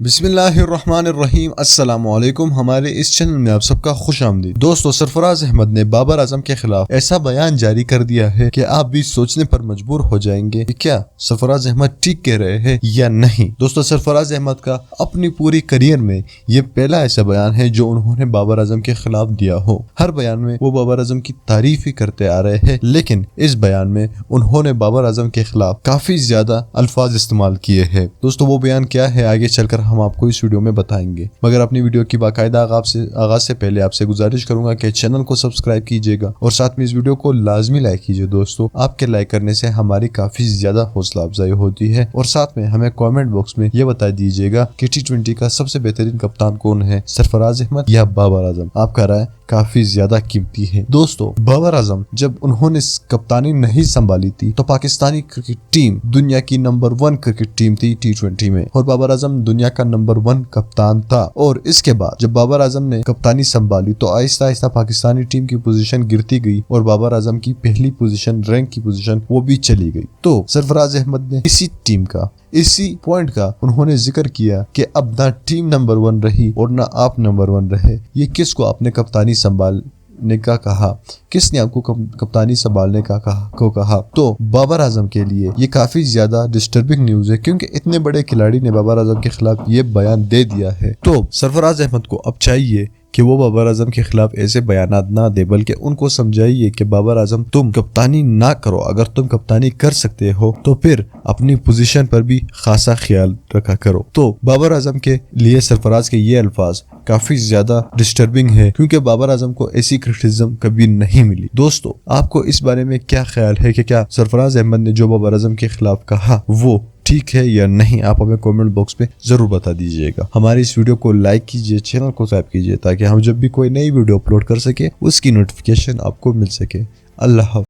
بسم اللہ الرحمن الرحیم۔ السلام علیکم۔ ہمارے اس چینل میں آپ سب کا خوش آمدید۔ دوستو، سرفراز احمد نے بابر اعظم کے خلاف ایسا بیان جاری کر دیا ہے کہ آپ بھی سوچنے پر مجبور ہو جائیں گے کہ کیا سرفراز احمد ٹھیک کہہ رہے ہیں یا نہیں۔ دوستو، سرفراز احمد کا اپنی پوری کریئر میں یہ پہلا ایسا بیان ہے جو انہوں نے بابر اعظم کے خلاف دیا ہو۔ ہر بیان میں وہ بابر اعظم کی تعریف ہی کرتے آ رہے ہیں، لیکن اس بیان میں انہوں نے بابر اعظم کے خلاف کافی زیادہ الفاظ استعمال کیے ہیں۔ دوستو، وہ بیان کیا ہے آگے چل کر ہم آپ کو اس ویڈیو میں بتائیں گے، مگر اپنی ویڈیو کی باقاعدہ آغاز سے پہلے آپ سے گزارش کروں گا کہ چینل کو سبسکرائب کیجیے گا اور ساتھ میں اس ویڈیو کو لازمی لائک کیجیے۔ دوستو، آپ کے لائک کرنے سے ہماری کافی زیادہ حوصلہ افزائی ہوتی ہے، اور ساتھ میں ہمیں کامنٹ باکس میں یہ بتا دیجیے گا کہ T20 کا سب سے بہترین کپتان کون ہے، سرفراز احمد یا بابر اعظم۔ آپ کا رائے کافی زیادہ قیمتی ہے۔ دوستو، بابر اعظم جب انہوں نے کپتانی نہیں سنبھالی تھی تو پاکستانی کرکٹ ٹیم دنیا کی نمبر 1 کرکٹ ٹیم تھی T20 میں، اور بابر اعظم دنیا کا نمبر 1 کپتان تھا۔ اور اس کے بعد جب بابر اعظم نے کپتانی سنبھالی تو آہستہ آہستہ پاکستانی ٹیم کی پوزیشن گرتی گئی اور بابر اعظم کی پہلی پوزیشن، رینک کی پوزیشن، وہ بھی چلی گئی۔ تو سرفراز احمد نے اسی پوائنٹ کا انہوں نے ذکر کیا کہ اب نہ ٹیم نمبر 1 رہی اور نہ آپ نمبر 1 رہے۔ یہ کس کو آپ نے کپتانی سنبھالنے کا کہا؟ کس نے آپ کو کپتانی سنبھالنے کا کہا؟ تو بابر اعظم کے لیے یہ کافی زیادہ ڈسٹربنگ نیوز ہے، کیونکہ اتنے بڑے کھلاڑی نے بابر اعظم کے خلاف یہ بیان دے دیا ہے۔ تو سرفراز احمد کو اب چاہیے کہ وہ بابر اعظم کے خلاف ایسے بیانات نہ دے، بلکہ ان کو سمجھائیے کہ بابر اعظم تم کپتانی نہ کرو۔ اگر تم کپتانی کر سکتے ہو تو پھر اپنی پوزیشن پر بھی خاصا خیال رکھا کرو۔ تو بابر اعظم کے لیے سرفراز کے یہ الفاظ کافی زیادہ ڈسٹربنگ ہے، کیونکہ بابر اعظم کو ایسی کرٹیسزم کبھی نہیں ملی۔ دوستو، آپ کو اس بارے میں کیا خیال ہے کہ کیا سرفراز احمد نے جو بابر اعظم کے خلاف کہا وہ ٹھیک ہے یا نہیں؟ آپ ہمیں کامنٹ باکس میں ضرور بتا دیجیے گا۔ ہماری اس ویڈیو کو لائک کیجیے، چینل کو سبسکرائب کیجیے، تاکہ ہم جب بھی کوئی نئی ویڈیو اپلوڈ کر سکے اس کی نوٹیفیکیشن آپ کو مل سکے۔ اللہ حافظ۔